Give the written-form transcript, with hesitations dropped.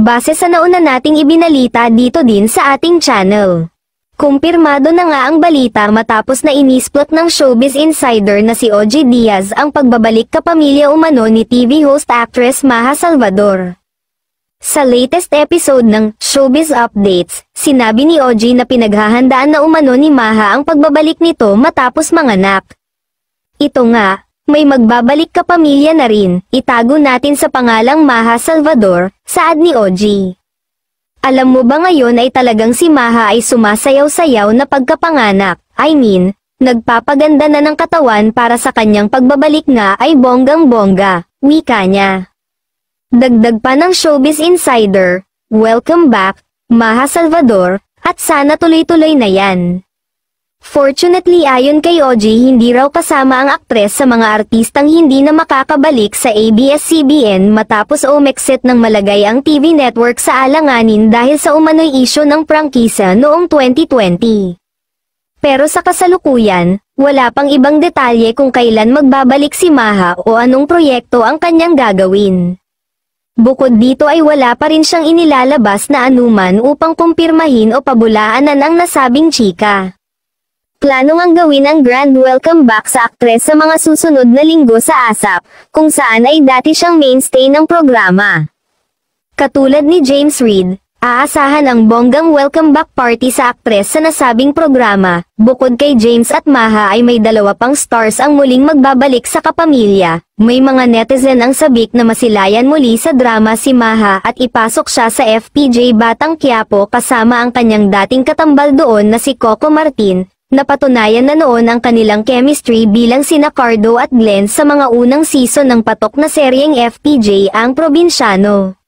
Base sa nauna nating ibinalita dito din sa ating channel. Kumpirmado na nga ang balita matapos na inisplot ng Showbiz Insider na si OG Diaz ang pagbabalik kapamilya umano ni TV host actress Maha Salvador. Sa latest episode ng Showbiz Updates, sinabi ni OG na pinaghahandaan na umano ni Maha ang pagbabalik nito matapos manganak. Ito nga, may magbabalik kapamilya na rin, itago natin sa pangalang Maha Salvador, saad ni OG. Alam mo ba ngayon ay talagang si Maha ay sumasayaw-sayaw na pagkapanganak, nagpapaganda na ng katawan para sa kanyang pagbabalik nga ay bonggang-bongga, wika niya. Dagdag pa ng Showbiz Insider, welcome back, Maha Salvador, at sana tuloy-tuloy na yan. Fortunately ayon kay OG hindi raw kasama ang aktres sa mga artistang hindi na makakabalik sa ABS-CBN matapos umexit ng malagay ang TV network sa alanganin dahil sa umano'y isyu ng prangkisa noong 2020. Pero sa kasalukuyan, wala pang ibang detalye kung kailan magbabalik si Maha o anong proyekto ang kanyang gagawin. Bukod dito ay wala pa rin siyang inilalabas na anuman upang kumpirmahin o pabulaanan ang nasabing chika. Plano ngang gawin ang grand welcome back sa aktres sa mga susunod na linggo sa ASAP, kung saan ay dati siyang mainstay ng programa. Katulad ni James Reid, aasahan ang bonggang welcome back party sa aktres sa nasabing programa. Bukod kay James at Maha ay may dalawa pang stars ang muling magbabalik sa kapamilya. May mga netizen ang sabik na masilayan muli sa drama si Maha at ipasok siya sa FPJ Batang Quiapo kasama ang kanyang dating katambal doon na si Coco Martin. Napatunayan na noon ang kanilang chemistry bilang sina Cardo at Glenn sa mga unang season ng patok na seryeng FPJ Ang Probinsyano.